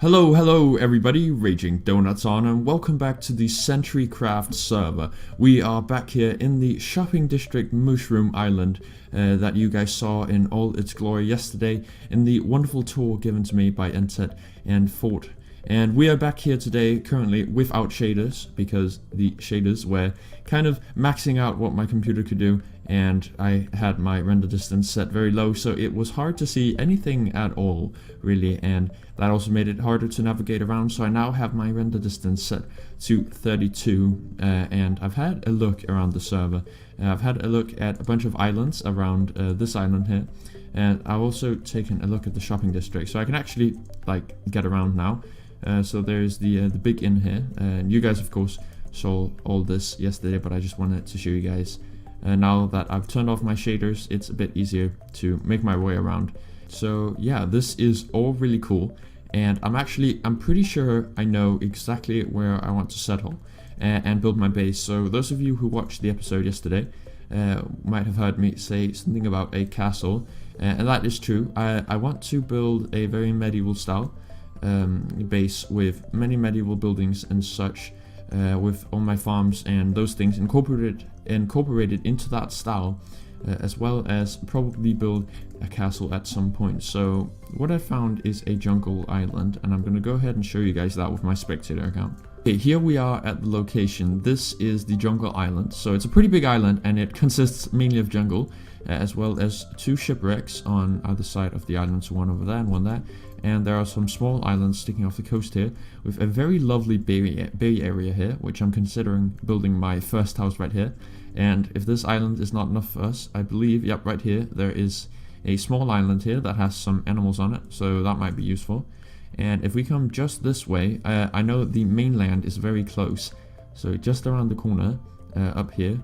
Hello everybody, Raging Donuts on, and welcome back to the CentriCraft server. We are back here in the shopping district Mushroom Island that you guys saw in all its glory yesterday in the wonderful tour given to me by Entet and Fort. And we are back here today currently without shaders because the shaders were kind of maxing out what my computer could do, and I had my render distance set very low, so it was hard to see anything at all really, and that also made it harder to navigate around. So I now have my render distance set to 32 and I've had a look around the server. I've had a look at a bunch of islands around this island here, and I've also taken a look at the shopping district, so I can actually like get around now. So there's the big inn here, and you guys of course saw all this yesterday, but I just wanted to show you guys now that I've turned off my shaders. It's a bit easier to make my way around. So yeah, this is all really cool, and I'm pretty sure I know exactly where I want to settle and build my base. So those of you who watched the episode yesterday might have heard me say something about a castle, and that is true. I want to build a very medieval style base with many medieval buildings and such, with all my farms and those things incorporated into that style, as well as probably build a castle at some point. So what I found is a jungle island, and I'm going to go ahead and show you guys that with my spectator account. Okay, here we are at the location. This is the jungle island. So it's a pretty big island, and it consists mainly of jungle, as well as two shipwrecks on either side of the island, so one over there and one there. And there are some small islands sticking off the coast here, with a very lovely bay area here, which I'm considering building my first house right here. And if this island is not enough for us, I believe, yep, right here, there is a small island here that has some animals on it, so that might be useful. And if we come just this way, I know the mainland is very close, so just around the corner, up here,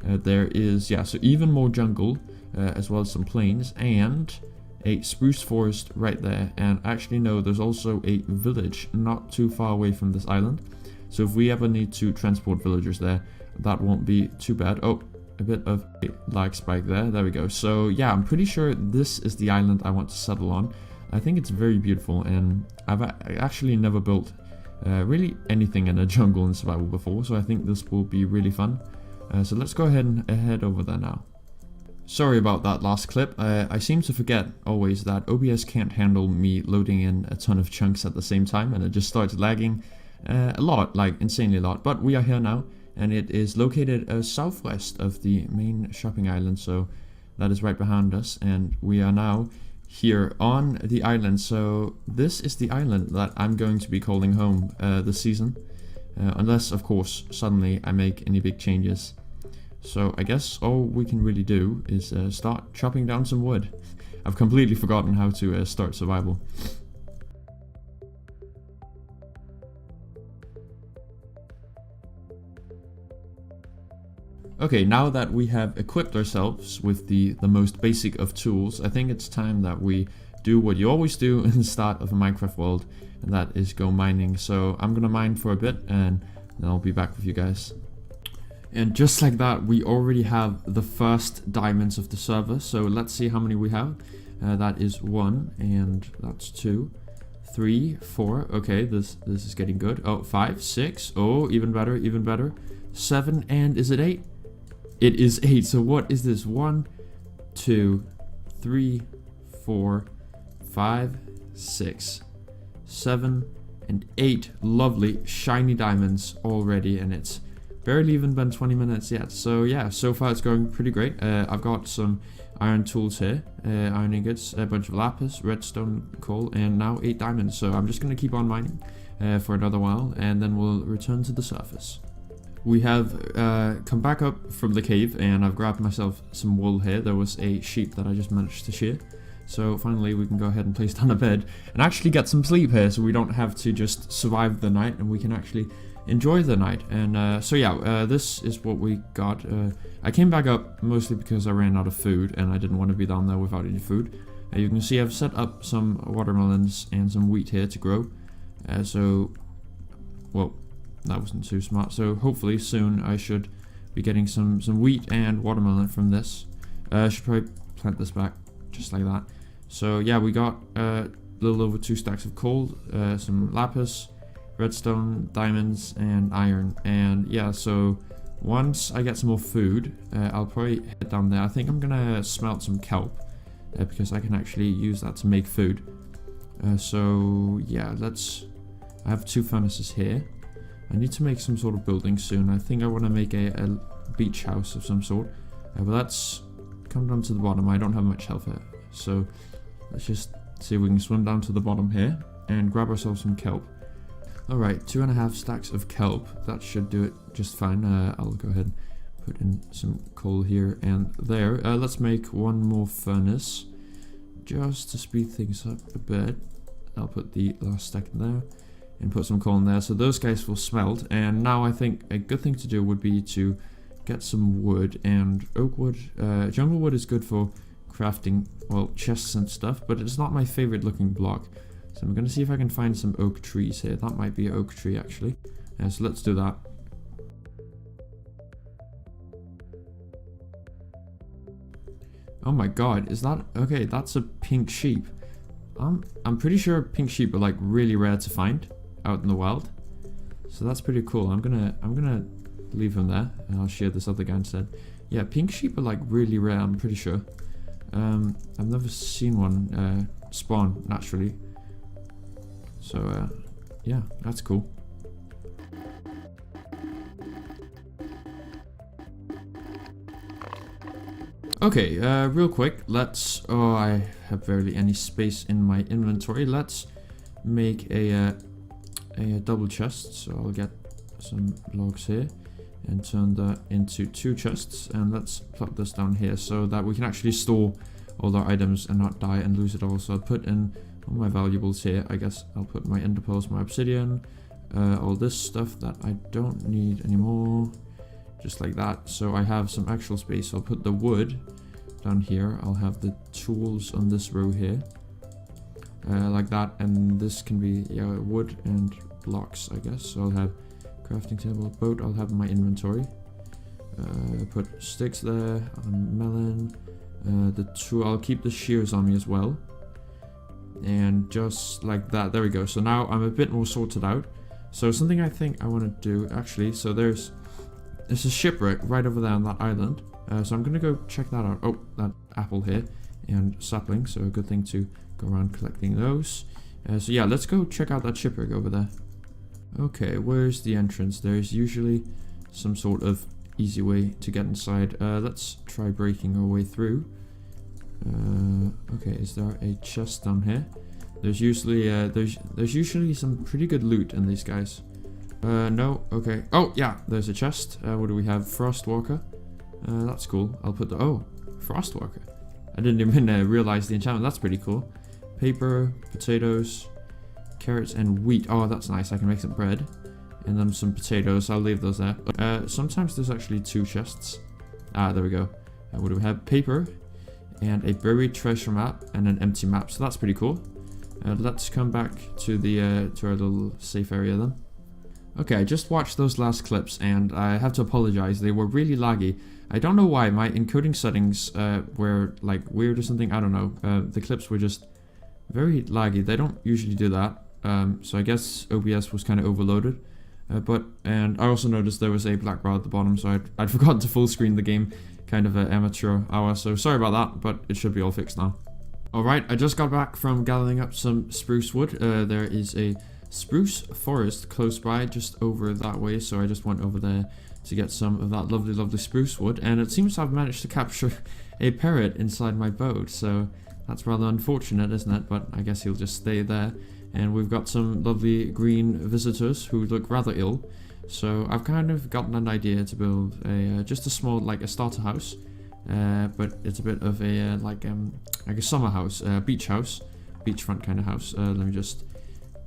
there is, yeah, so even more jungle, as well as some plains, and a spruce forest right there. And actually no, there's also a village not too far away from this island, so if we ever need to transport villagers there, that won't be too bad. Oh, a bit of a lag spike there we go. So yeah, I'm pretty sure this is the island I want to settle on. I think it's very beautiful, and I've actually never built really anything in a jungle in survival before, so I think this will be really fun. So let's go ahead and head over there now. Sorry about that last clip. I seem to forget always that OBS can't handle me loading in a ton of chunks at the same time, and it just starts lagging a lot, like insanely a lot. But we are here now, and it is located southwest of the main shopping island, so that is right behind us, and we are now here on the island. So this is the island that I'm going to be calling home this season, unless of course suddenly I make any big changes. So I guess all we can really do is start chopping down some wood. I've completely forgotten how to start survival. Okay, now that we have equipped ourselves with the most basic of tools, I think it's time that we do what you always do in the start of a Minecraft world, and that is go mining. So I'm gonna mine for a bit, and then I'll be back with you guys. And just like that, we already have the first diamonds of the server, so let's see how many we have. That is 1, and that's 2, 3, 4, okay, this is getting good. Oh, 5, 6, oh, even better, 7, and is it 8? It is 8, so what is this? 1, 2, 3, 4, 5, 6, 7, and 8 lovely shiny diamonds already, and it's barely even been 20 minutes yet. So yeah, so far it's going pretty great. I've got some iron tools here, iron ingots, a bunch of lapis, redstone, coal, and now 8 diamonds. So I'm just going to keep on mining for another while, and then we'll return to the surface. We have come back up from the cave, and I've grabbed myself some wool here. There was a sheep that I just managed to shear. So finally we can go ahead and place down a bed and actually get some sleep here, so we don't have to just survive the night, and we can actually enjoy the night. And so yeah, this is what we got. I came back up mostly because I ran out of food, and I didn't want to be down there without any food. You can see I've set up some watermelons and some wheat here to grow. So, well, that wasn't too smart. So hopefully soon I should be getting some wheat and watermelon from this. I should probably plant this back just like that. So yeah, we got little over 2 stacks of coal, some lapis, redstone, diamonds, and iron. And yeah, so once I get some more food, I'll probably head down there. I think I'm gonna smelt some kelp, because I can actually use that to make food. So yeah, I have 2 furnaces here. I need to make some sort of building soon. I think I want to make a beach house of some sort. But let's come down to the bottom. I don't have much health here, so let's just see if we can swim down to the bottom here and grab ourselves some kelp. Alright, 2.5 stacks of kelp. That should do it just fine. I'll go ahead and put in some coal here and there. Let's make one more furnace just to speed things up a bit. I'll put the last stack in there and put some coal in there, so those guys will smelt. And now I think a good thing to do would be to get some wood, and oak wood. Jungle wood is good for crafting, well, chests and stuff, but it's not my favorite looking block. So I'm gonna see if I can find some oak trees here. That might be an oak tree actually. So let's do that. Oh my god, is that okay? That's a pink sheep. I'm pretty sure pink sheep are like really rare to find out in the wild, so that's pretty cool. I'm gonna leave him there, and I'll share this other guy instead. Yeah, pink sheep are like really rare. I'm pretty sure. I've never seen one spawn naturally, so yeah, that's cool. Okay, real quick, let's... Oh, I have barely any space in my inventory. Let's make a double chest. So I'll get some logs here and turn that into 2 chests. And let's plop this down here so that we can actually store all our items and not die and lose it all. So I'll put in all my valuables here. I guess I'll put my ender pearls, my obsidian, all this stuff that I don't need anymore. Just like that, so I have some actual space. I'll put the wood down here. I'll have the tools on this row here, like that, and this can be wood and blocks, I guess. So I'll have crafting table, boat. I'll have my inventory. Put sticks there, melon. The tool. I'll keep the shears on me as well, and just like that. There we go. So now I'm a bit more sorted out. So something I think I want to do actually. So there's a shipwreck right over there on that island, so I'm gonna go check that out. Oh, that apple here and sapling, so a good thing to go around collecting those. So yeah, let's go check out that shipwreck over there. Okay, where's the entrance? There's usually some sort of easy way to get inside. Let's try breaking our way through. Okay, is there a chest down here? There's usually there's usually some pretty good loot in these guys. No, okay. Oh, yeah, there's a chest. What do we have? Frostwalker. That's cool. I'll put the... Oh, Frostwalker. I didn't even realize the enchantment. That's pretty cool. Paper, potatoes, carrots, and wheat. Oh, that's nice. I can make some bread. And then some potatoes. I'll leave those there. Sometimes there's actually 2 chests. Ah, there we go. What do we have? Paper, and a buried treasure map, and an empty map. So that's pretty cool. Let's come back to the to our little safe area then. Okay, I just watched those last clips and I have to apologize. They were really laggy. I don't know why. My encoding settings were like weird or something. I don't know. The clips were just very laggy. They don't usually do that. So I guess OBS was kind of overloaded. And I also noticed there was a black bar at the bottom, so I'd forgotten to full screen the game. Kind of an amateur hour, so sorry about that, but it should be all fixed now. Alright, I just got back from gathering up some spruce wood. There is a spruce forest close by, just over that way, so I just went over there to get some of that lovely spruce wood, and it seems I've managed to capture a parrot inside my boat, so that's rather unfortunate, isn't it? But I guess he'll just stay there. And we've got some lovely green visitors who look rather ill, so I've kind of gotten an idea to build a just a small, like a starter house, but it's a bit of a like a summer house, beach house, beachfront kind of house. Let me just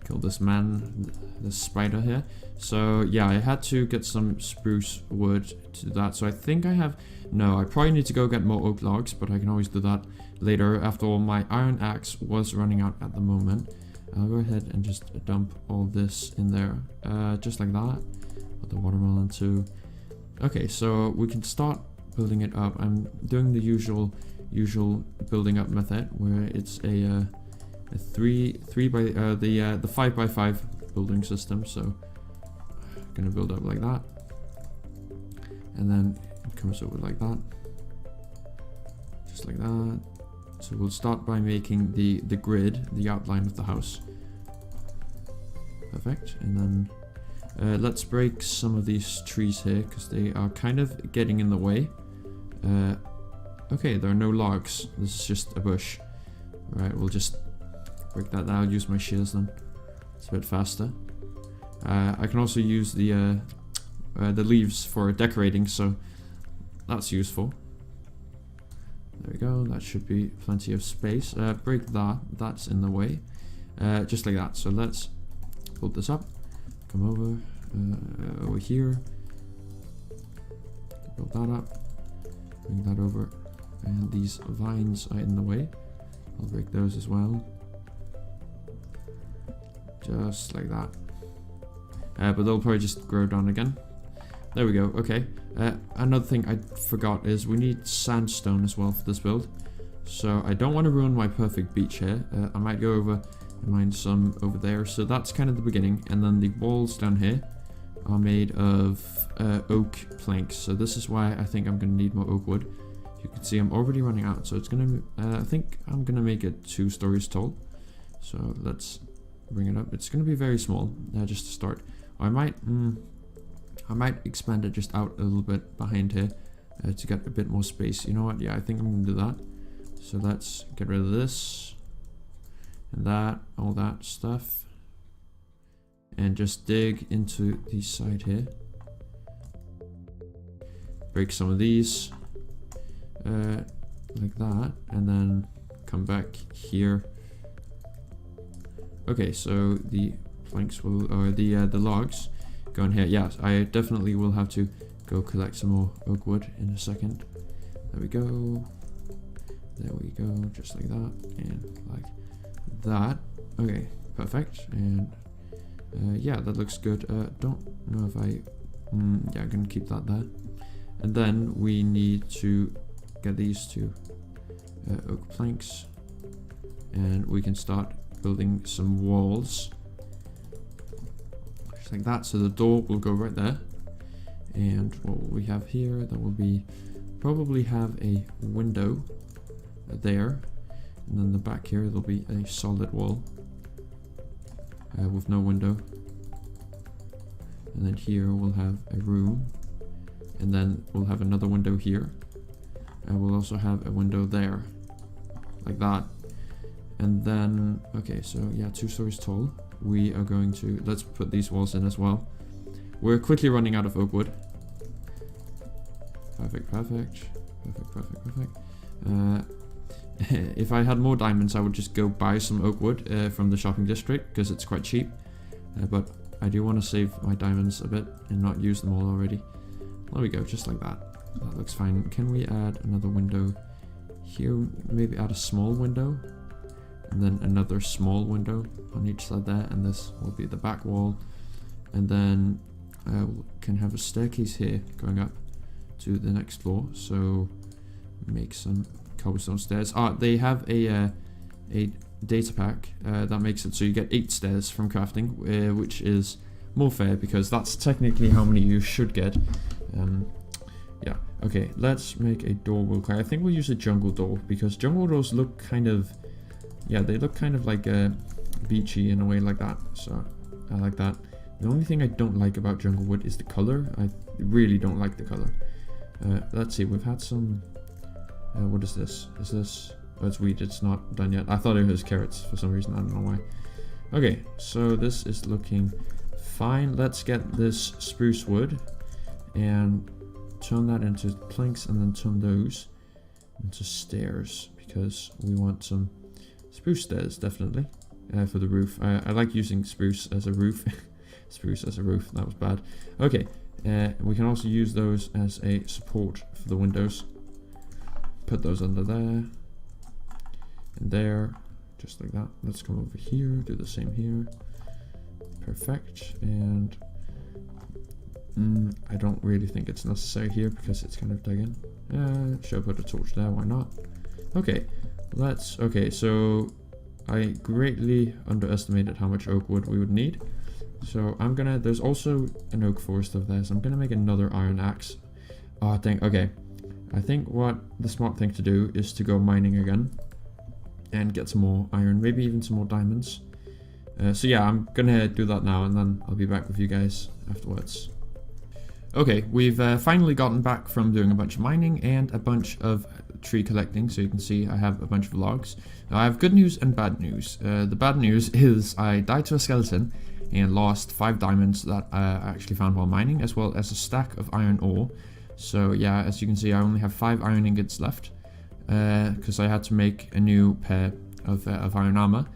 kill this man, this spider here. So yeah, I had to get some spruce wood to do that. So I think I have, no, I probably need to go get more oak logs, but I can always do that later. After all, my iron axe was running out at the moment. I'll go ahead and just dump all this in there, just like that. Put the watermelon too. Okay, so we can start building it up. I'm doing the usual building up method, where it's a a 3 by the 5 by 5 building system. So I'm gonna build up like that, and then it comes over like that, just like that. So we'll start by making the grid, the outline of the house. Perfect. And then let's break some of these trees here because they are kind of getting in the way. Okay, there are no logs. This is just a bush. Right, we'll just break that down. I'll use my shears then. It's a bit faster. I can also use the leaves for decorating, so that's useful. There we go. That should be plenty of space. Break that. That's in the way. Just like that. So let's build this up. Come over here. Build that up. Bring that over. And these vines are in the way. I'll break those as well. Just like that. But they'll probably just grow down again. There we go. Okay. Another thing I forgot is we need sandstone as well for this build. So I don't want to ruin my perfect beach here. I might go over and mine some over there. So that's kind of the beginning. And then the walls down here are made of oak planks. So this is why I think I'm going to need more oak wood. You can see I'm already running out. So it's going to, I think I'm going to make it 2 stories tall. So let's bring it up. It's going to be very small just to start. I might expand it just out a little bit behind here to get a bit more space. You know what? Yeah, I think I'm going to do that. So let's get rid of this and that, all that stuff. And just dig into the side here. Break some of these like that, and then come back here. Okay, so the planks will, or the logs go in here. Yes, I definitely will have to go collect some more oak wood in a second. There we go. There we go, just like that, and like that. Okay, perfect. And yeah, that looks good. Don't know if I, yeah, I'm gonna keep that there. And then we need to get these 2 oak planks, and we can start building some walls. Just like that, so the door will go right there. And what will we have here? That will be, probably have a window there. And then the back here, there'll be a solid wall with no window. And then here we'll have a room. And then we'll have another window here. And we'll also have a window there. Like that. And then, okay, so yeah, 2 stories tall. We are going to, let's put these walls in as well. We're quickly running out of oak wood. Perfect, perfect. Perfect, perfect, perfect. If I had more diamonds, I would just go buy some oak wood from the shopping district, because it's quite cheap. But I do want to save my diamonds a bit and not use them all already. There we go, just like that. That looks fine. Can we add another window here? Maybe add a small window. And then another small window on each side there. And this will be the back wall. And then we can have a staircase here going up to the next floor. So make some cobblestone stairs. They have a data pack that makes it so you get 8 stairs from crafting, which is more fair because that's technically how many you should get. Yeah, okay, let's make a door real quick. I think we'll use a jungle door because jungle doors look kind of, yeah, they look kind of like beachy in a way like that. So I like that. The only thing I don't like about jungle wood is the color. I really don't like the color. Let's see, we've had some, what is this? Is this, oh, it's wheat, it's not done yet. I thought it was carrots for some reason, I don't know why. Okay, so this is looking fine. Let's get this spruce wood and turn that into planks and then turn those into stairs because we want some spruce stairs, definitely, for the roof. I like using spruce as a roof. Spruce as a roof, that was bad. Okay, we can also use those as a support for the windows. Put those under there and there, just like that. Let's come over here, do the same here. Perfect. And I don't really think it's necessary here because it's kind of dug in. Should I put a torch there? Why not? Okay, let's, okay, so I greatly underestimated how much oak wood we would need. So I'm gonna, there's also an oak forest over there, so I'm gonna make another iron axe. Oh, okay. I think what the smart thing to do is to go mining again and get some more iron, maybe even some more diamonds. So yeah, I'm gonna do that now, and then I'll be back with you guys afterwards. Okay, we've finally gotten back from doing a bunch of mining and a bunch of tree collecting. So you can see I have a bunch of logs. Now, I have good news and bad news. The bad news is I died to a skeleton and lost 5 diamonds that I actually found while mining, as well as a stack of iron ore. So yeah, as you can see, I only have 5 iron ingots left, because I had to make a new pair of iron armor.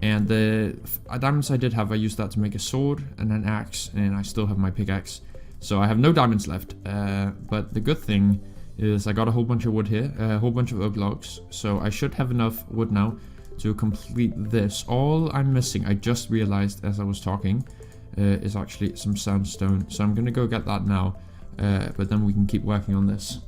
And the diamonds I did have, I used that to make a sword and an axe, and I still have my pickaxe. So I have no diamonds left, but the good thing is I got a whole bunch of wood here, a whole bunch of oak logs, so I should have enough wood now to complete this. All I'm missing, I just realized as I was talking, is actually some sandstone, so I'm gonna go get that now, but then we can keep working on this.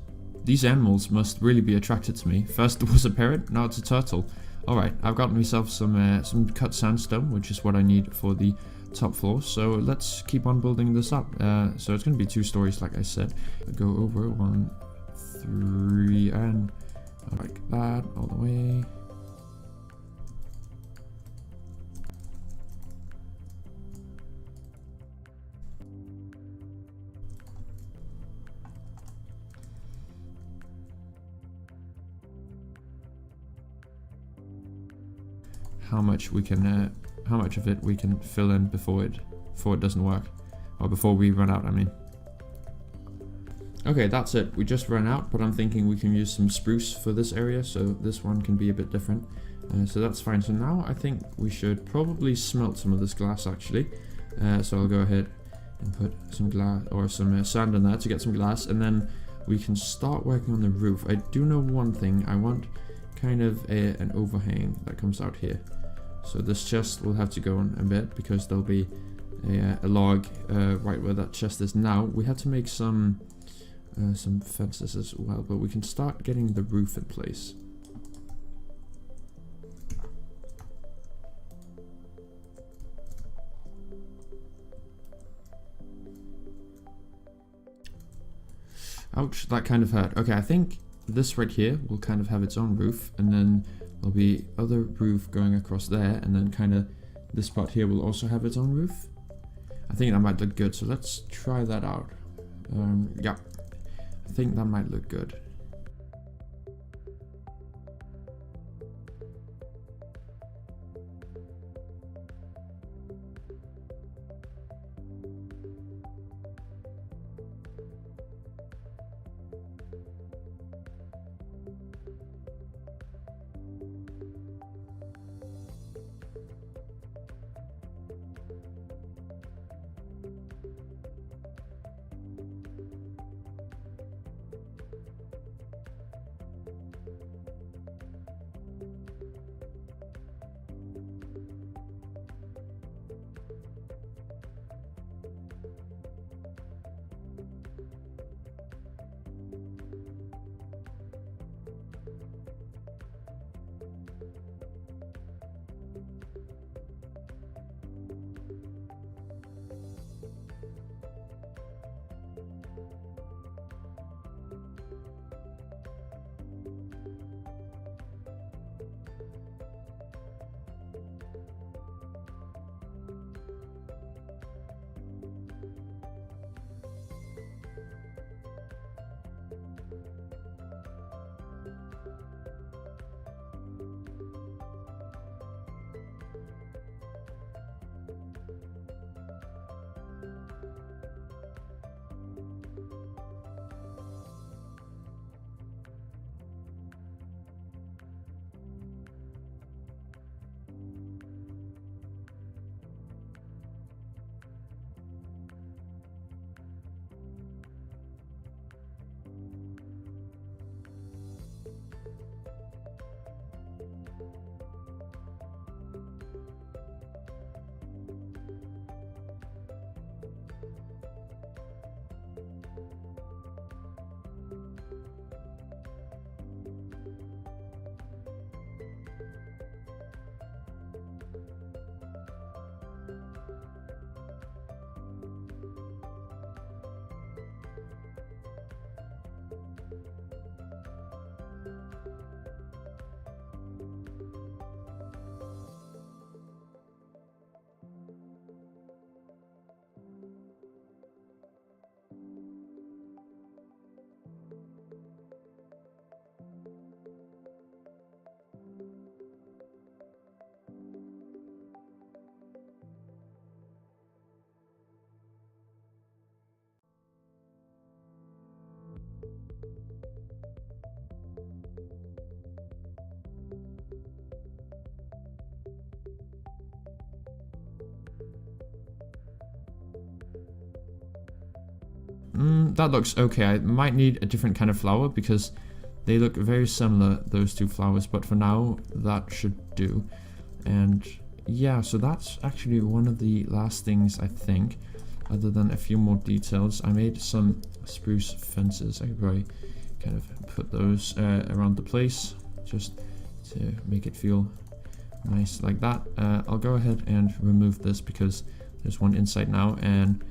These animals must really be attracted to me. First it was a parrot, now it's a turtle. Alright, I've got myself some cut sandstone, which is what I need for the top floor, so let's keep on building this up. So it's going to be 2 stories, like I said. Go over 1, 3, and like that all the way. How much of it we can fill in before it doesn't work, or before we run out, I mean. Okay, that's it. We just ran out, but I'm thinking we can use some spruce for this area, so this one can be a bit different. So that's fine. So now I think we should probably smelt some of this glass, actually. So I'll go ahead and put some glass or some sand in there to get some glass, and then we can start working on the roof. I do know one thing. I want kind of an overhang that comes out here. So this chest will have to go on a bit, because there'll be a log right where that chest is now. We have to make some fences as well, but we can start getting the roof in place. Ouch, that kind of hurt. Okay, I think this right here will kind of have its own roof, and then there'll be other roof going across there, and then kind of this part here will also have its own roof. I think that might look good, so let's try that out. Yeah, I think that might look good. That looks okay. I might need a different kind of flower because they look very similar, those two flowers, but for now that should do. And yeah, so that's actually one of the last things I think, other than a few more details. I made some spruce fences. I could probably kind of put those around the place just to make it feel nice like that. I'll go ahead and remove this because there's one inside now, and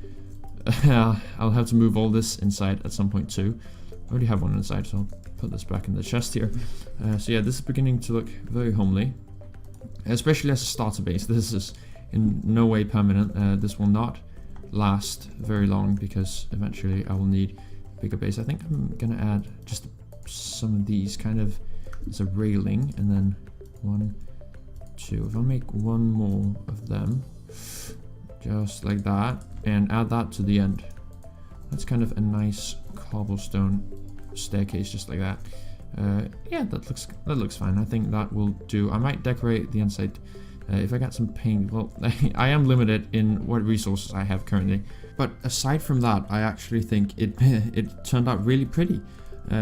I'll have to move all this inside at some point too. I already have one inside, so I'll put this back in the chest here. So yeah, this is beginning to look very homely, especially as a starter base. This is in no way permanent. This will not last very long because eventually I will need a bigger base. I think I'm gonna add just some of these kind of as a railing, and then 1, 2. If I make one more of them, just like that, and add that to the end, that's kind of a nice cobblestone staircase, just like that. Yeah, that looks fine. I think that will do. I might decorate the inside if I got some paint. Well, I am limited in what resources I have currently, but aside from that, I actually think it turned out really pretty.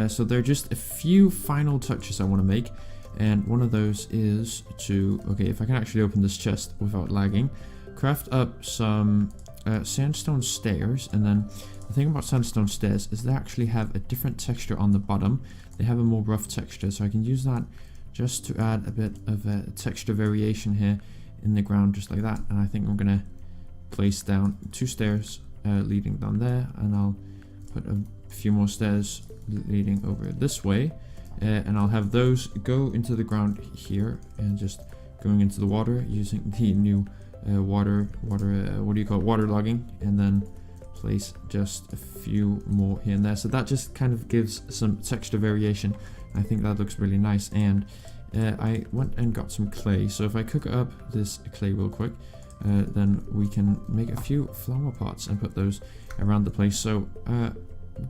So there are just a few final touches I want to make, and one of those is to, okay, if I can actually open this chest without lagging, craft up some sandstone stairs. And then the thing about sandstone stairs is they actually have a different texture on the bottom. They have a more rough texture, so I can use that just to add a bit of a texture variation here in the ground, just like that. And I think I'm gonna place down 2 stairs leading down there, and I'll put a few more stairs leading over this way, and I'll have those go into the ground here and just going into the water using the new water logging, and then place just a few more here and there. So that just kind of gives some texture variation. I think that looks really nice. And I went and got some clay, so if I cook up this clay real quick, then we can make a few flower pots and put those around the place. So a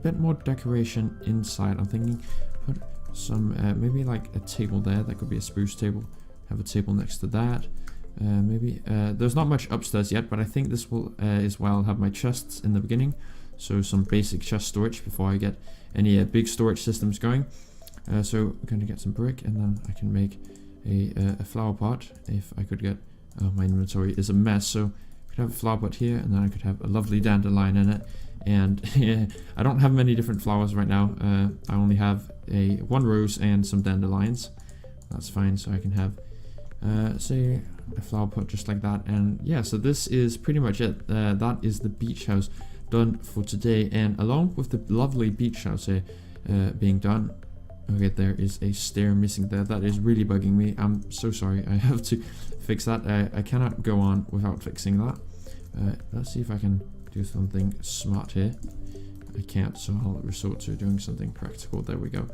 bit more decoration inside. I'm thinking put some maybe like a table there. That could be a spruce table. Have a table next to that. Maybe there's not much upstairs yet, but I think this will is where I'll have my chests in the beginning. So some basic chest storage before I get any big storage systems going. So I'm going to get some brick, and then I can make a flower pot. If I could get, my inventory is a mess, so I could have a flower pot here, and then I could have a lovely dandelion in it. And yeah, I don't have many different flowers right now. I only have one rose and some dandelions. That's fine, so I can have say a flower pot just like that. And yeah, so this is pretty much it. That is the beach house done for today, and along with the lovely beach house here being done. Okay, there is a stair missing there. That is really bugging me. I'm so sorry. I have to fix that. I cannot go on without fixing that. Let's see if I can do something smart here. I can't, so I'll resort to doing something practical. There we go.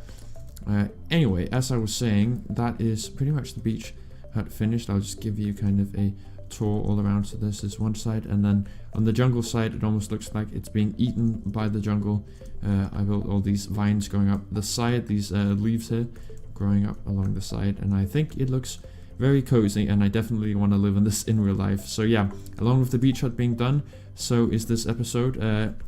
Anyway, as I was saying, that is pretty much the beach hut finished. I'll just give you kind of a tour all around. So this is one side, and then on the jungle side, it almost looks like it's being eaten by the jungle. I built all these vines going up the side, these leaves here growing up along the side, and I think it looks very cozy, and I definitely want to live in this in real life. So yeah, along with the beach hut being done, so is this episode.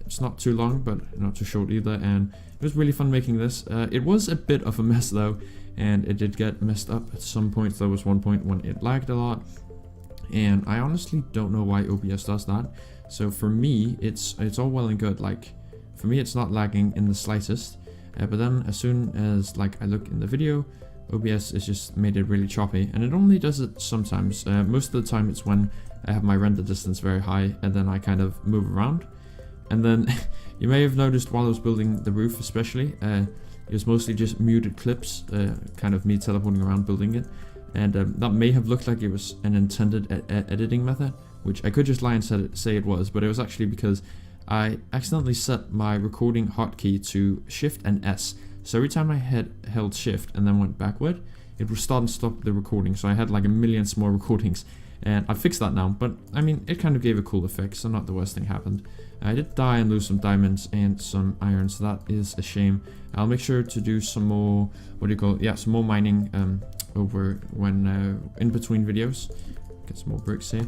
It's not too long, but not too short either, and it was really fun making this. It was a bit of a mess though, and it did get messed up at some points. There was one point when it lagged a lot, and I honestly don't know why OBS does that. So for me, it's all well and good. Like, for me, it's not lagging in the slightest, but then as soon as like I look in the video, OBS has just made it really choppy, and it only does it sometimes. Most of the time it's when I have my render distance very high, and then I kind of move around. And then you may have noticed while I was building the roof especially, it was mostly just muted clips, kind of me teleporting around building it. And that may have looked like it was an intended editing method, which I could just lie and say it was, but it was actually because I accidentally set my recording hotkey to Shift and S. So every time I held Shift and then went backward, it would start and stop the recording. So I had like a million small recordings and I fixed that now, but I mean, it kind of gave a cool effect, so not the worst thing happened. I did die and lose some diamonds and some iron, so that is a shame. I'll make sure to do some more, what do you call it? Yeah, some more mining over when in between videos. Get some more bricks here.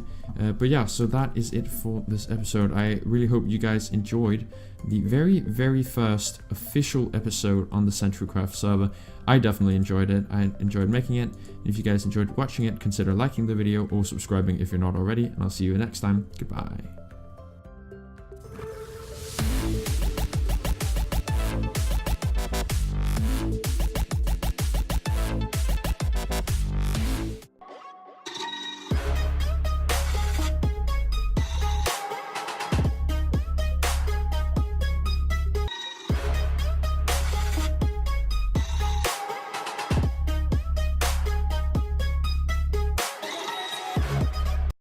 But yeah, so that is it for this episode. I really hope you guys enjoyed the very first official episode on the CentriCraft server. I definitely enjoyed it. I enjoyed making it. And if you guys enjoyed watching it, consider liking the video or subscribing if you're not already. And I'll see you next time. Goodbye.